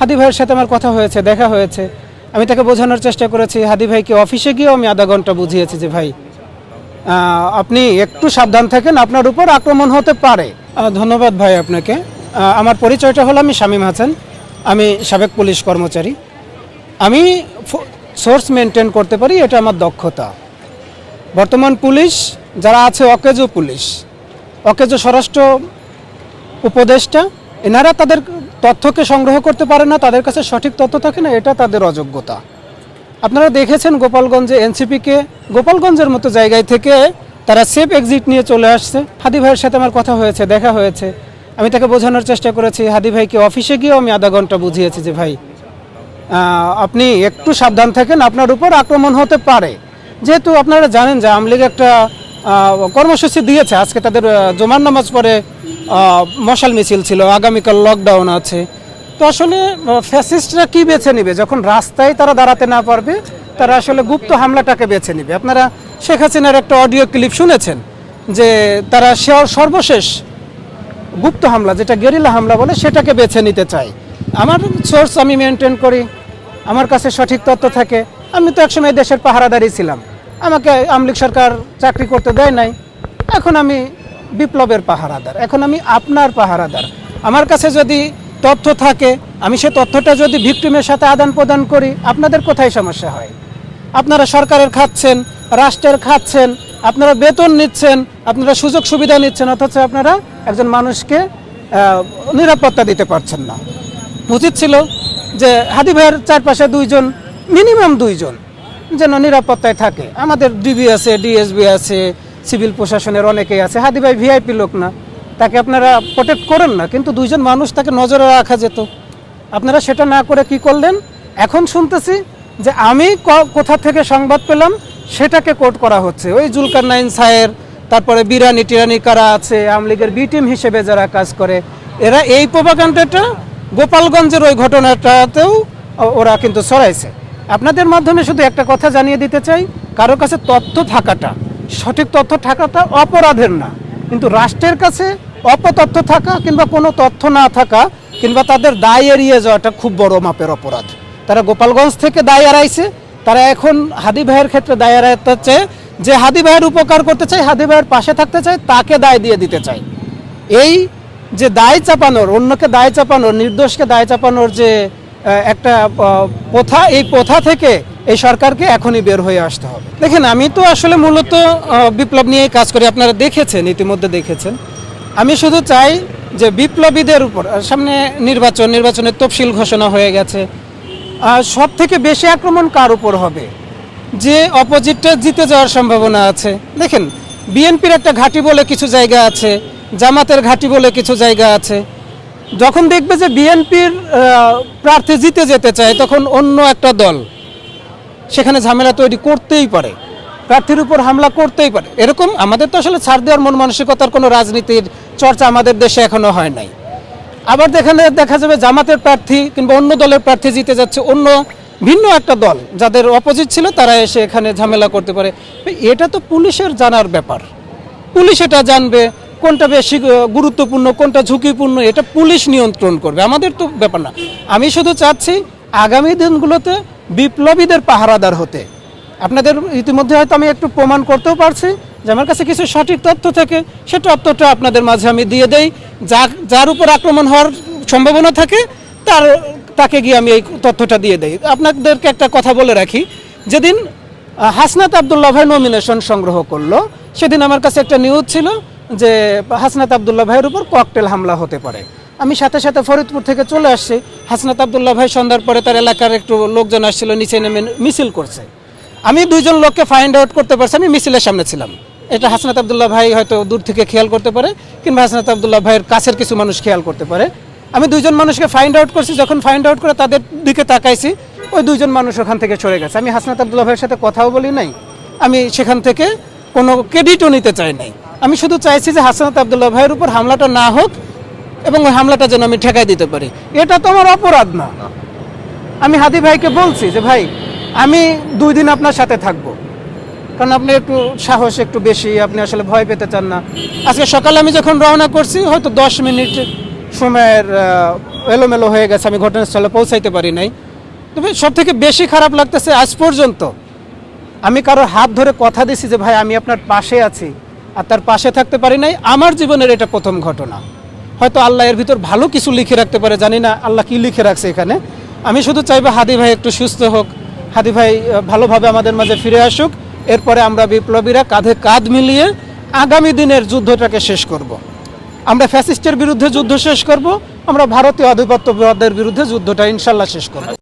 হাদি ভাইয়ের সাথে আমার কথা হয়েছে, দেখা হয়েছে। আমি তাকে বোঝানোর চেষ্টা করেছি। হাদি ভাইকে অফিসে গিয়েও আমি আধা ঘন্টা বুঝিয়েছি যে ভাই আপনি একটু সাবধান থাকেন, আপনার উপর আক্রমণ হতে পারে। ধন্যবাদ ভাই আপনাকে। আমার পরিচয়টা হলো আমি শামীম হাসান, আমি সাবেক পুলিশ কর্মচারী। আমি সোর্স মেনটেন করতে পারি, এটা আমার দক্ষতা। বর্তমান পুলিশ যারা আছে, অকেজো পুলিশ, অকেজো স্বরাষ্ট্র উপদেষ্টা, এনারা তাদের তথ্যকে সংগ্রহ করতে পারে না, তাদের কাছে সঠিক তথ্য থাকে না, এটা তাদের অযোগ্যতা। আপনারা দেখেছেন গোপালগঞ্জে এনসিপিকে গোপালগঞ্জের মতো জায়গায় থেকে তারা সেফ এক্সিট নিয়ে চলে আসছে। হাদি ভাইয়ের সাথে আমার কথা হয়েছে, দেখা হয়েছে। আমি তাকে বোঝানোর চেষ্টা করেছি। হাদি ভাইকে অফিসে গিয়েও আমি আধা ঘন্টা বুঝিয়েছি যে ভাই আপনি একটু সাবধান থাকেন, আপনার উপর আক্রমণ হতে পারে। যেহেতু আপনারা জানেন যে আওয়ামী লীগ একটা কর্মসূচি দিয়েছে, আজকে তাদের জুমার নামাজ পরে মশাল মিছিল ছিল, আগামীকাল লকডাউন আছে। তো আসলে ফ্যাসিস্টরা কি বেছে নেবে? যখন রাস্তায় তারা দাঁড়াতে না পারবে, তারা আসলে গুপ্ত হামলাটাকে বেছে নেবে। আপনারা শেখ হাসিনার একটা অডিও ক্লিপ শুনেছেন যে তারা সর্বশেষ গুপ্ত হামলা, যেটা গেরিলা হামলা বলে, সেটাকে বেছে নিতে চায়। আমার সোর্স আমি মেনটেন করি, আমার কাছে সঠিক তথ্য থাকে। আমি তো একসময় দেশের পাহারাদারি ছিলাম, আমাকে আওয়ামী লীগ সরকার চাকরি করতে দেয় নাই। এখন আমি বিপ্লবের পাহারাদার, এখন আমি আপনার পাহারাদার। আমার কাছে যদি তথ্য থাকে, আমি সে তথ্যটা যদি ভিকটিমের সাথে আদান প্রদান করি, আপনাদের কোথায় সমস্যা হয়? আপনারা সরকারের খাচ্ছেন, রাষ্ট্রের খাচ্ছেন, আপনারা বেতন নিচ্ছেন, আপনারা সুযোগ সুবিধা নিচ্ছেন, অথচ আপনারা একজন মানুষকে নিরাপত্তা দিতে পারছেন না। উচিত ছিল যে হাদি ভাইয়ের চারপাশে মিনিমাম দুইজন যেন নিরাপত্তায় থাকে। আমাদের ডিবি আছে, ডিএসবি আছে, সিভিল প্রশাসনের অনেকেই আছে। হাদি ভাই ভিআইপি লোক না, তাকে আপনারা প্রোটেক্ট করেন না, কিন্তু দুইজন মানুষ তাকে নজরে রাখা যেত। আপনারা সেটা না করে কি করলেন? এখন শুনতেছি যে আমি কোথা থেকে সংবাদ পেলাম সেটাকে কোট করা হচ্ছে। ওই জুলকারনাইন সায়ের, তারপরে বিরানি টিরানি কারা আছে, আওয়ামী লীগের বি টিম হিসেবে যারা কাজ করে, এরা এই প্রোপাগান্ডাটা গোপালগঞ্জের ওই ঘটনাটাতেও ওরা কিন্তু ছড়াইছে। আপনাদের মাধ্যমে শুধু একটা কথা জানিয়ে দিতে চাই, কারো কাছে তথ্য থাকাটা, সঠিক তথ্য থাকাটা অপরাধের না, কিন্তু রাষ্ট্রের কাছে অপতথ্য থাকা কিংবা কোনো তথ্য না থাকা কিংবা তাদের দায় এড়িয়ে যাওয়াটা খুব বড় মাপের অপরাধ। তারা গোপালগঞ্জ থেকে দায় এড়াইছে, তারা এখন হাদি ভাইয়ের ক্ষেত্রে দায় এড়াতে চায়। যে হাদি ভাইয়ের উপকার করতে চায়, হাদি ভাইয়ের পাশে থাকতে চায়, তাকে দায় দিয়ে দিতে চায়। এই যে দায় চাপানোর, অন্যকে দায় চাপানোর, নির্দোষকে দায় চাপানোর যে একটা প্রথা, এই প্রথা থেকে এই সরকারকে এখনই বের হয়ে আসতে হবে। দেখেন, আমি তো আসলে মূলত বিপ্লব নিয়েই কাজ করি, আপনারা দেখেছেন, ইতিমধ্যে দেখেছেন। আমি শুধু চাই যে বিপ্লবীদের উপর, সামনে নির্বাচনের তফসিল ঘোষণা হয়ে গেছে, সব থেকে বেশি আক্রমণ কার উপর হবে? যে অপোজিটটা জিতে যাওয়ার সম্ভাবনা আছে। দেখেন, বিএনপির একটা ঘাঁটি বলে কিছু জায়গা আছে, জামাতের ঘাঁটি বলে কিছু জায়গা আছে। যখন দেখবে যে বিএনপির প্রার্থী জিতে যেতে চায়, তখন অন্য একটা দল সেখানে ঝামেলা তৈরি করতেই পারে, প্রার্থীর উপর হামলা করতেই পারে। এরকম আমাদের তো আসলে ছাড় দেওয়ার মন মানসিকতার কোনো রাজনীতির চর্চা আমাদের দেশে এখনো হয় নাই। আবার দেখা যাবে জামাতের প্রার্থী কিংবা অন্য দলের প্রার্থী জিতে যাচ্ছে, অন্য ভিন্ন একটা দল যাদের অপোজিট ছিল তারা এসে এখানে ঝামেলা করতে পারে। এটা তো পুলিশের জানার ব্যাপার, পুলিশ এটা জানবে কোনটা বেশি গুরুত্বপূর্ণ, কোনটা ঝুঁকিপূর্ণ, এটা পুলিশ নিয়ন্ত্রণ করবে, আমাদের তো ব্যাপার না। আমি শুধু চাচ্ছি আগামী দিনগুলোতে বিপ্লবীদের পাহারাদার হতে। আপনাদের ইতিমধ্যে হয়তো আমি একটু প্রমাণ করতেও পারছি যে আমার কাছে কিছু সঠিক তথ্য থেকে সে তথ্যটা আপনাদের মাঝে আমি দিয়ে দেই। যার উপর আক্রমণ হওয়ার সম্ভাবনা থাকে তাকে গিয়ে আমি এই তথ্যটা দিয়ে দেই। আপনাদেরকে একটা কথা বলে রাখি, যেদিন হাসনাত আবদুল্লাহ ভাই নমিনেশন সংগ্রহ করলো, সেদিন আমার কাছে একটা নিউজ ছিল যে হাসনাত আবদুল্লাহ ভাইয়ের উপর ককটেল হামলা হতে পারে। আমি সাথে সাথে ফরিদপুর থেকে চলে আসছি। হাসনাত আবদুল্লাহ ভাই সন্ধ্যার পরে তার এলাকার একটু লোকজন আসছিল, নিচে নেমে মিছিল করছে। আমি দুইজন লোককে ফাইন্ড আউট করতে পারছি, আমি মিছিলের সামনে ছিলাম। এটা হাসনাত আবদুল্লাহ ভাই হয়তো দূর থেকে খেয়াল করতে পারে, কিংবা হাসনাত আবদুল্লাহ ভাইয়ের কাছের কিছু মানুষ খেয়াল করতে পারে। আমি দুইজন মানুষকে ফাইন্ড আউট করছি, যখন ফাইন্ড আউট করে তাদের দিকে তাকাইছি, ওই দুইজন মানুষ ওখান থেকে সরে গেছে। আমি হাসনাত আবদুল্লাহ ভাইয়ের সাথে কথাও বলি নাই, আমি সেখান থেকে কোনো ক্রেডিটও নিতে চাই নাই। আমি শুধু চাইছি যে হাসনাত আবদুল্লাহ ভাইয়ের উপর হামলাটা না হোক এবং ওই হামলাটা যেন আমি ঠেকাই দিতে পারি। এটা তো আমার অপরাধ না। আমি হাদি ভাইকে বলছি যে ভাই, আমি 2 দিন আপনার সাথে থাকবো, কারণ আপনি একটু সাহস একটু বেশি, আপনি আসলে ভয় পেতে চান না। আজকে সকালে আমি যখন রওনা করছি, হয়তো 10 মিনিট সময়ের এলোমেলো হয়ে গেছে, আমি ঘটনাস্থলে পৌঁছাইতে পারি নাই। তবে সব থেকে বেশি খারাপ লাগতেছে আজ পর্যন্ত আমি কারোর হাত ধরে কথা দিছি যে ভাই আমি আপনার পাশে আছি, আর তার পাশে থাকতে পারি নাই। আমার জীবনের এটা প্রথম ঘটনা। হয়তো আল্লাহ এর ভিতর ভালো কিছু লিখে রাখতে পারে, জানি না আল্লাহ কি লিখে রাখছে এখানে। আমি শুধু চাইবো হাদি ভাই একটু সুস্থ হোক, হাদি ভাই ভালোভাবে আমাদের মাঝে ফিরে আসুক। এরপরে আমরা বিপ্লবীরা কাঁধে কাঁধ মিলিয়ে আগামী দিনের যুদ্ধটাকে শেষ করব। আমরা ফ্যাসিস্টের বিরুদ্ধে যুদ্ধ শেষ করব, আমরা ভারতীয় আধিপত্যবাদের বিরুদ্ধে যুদ্ধটা ইনশাল্লাহ শেষ করব।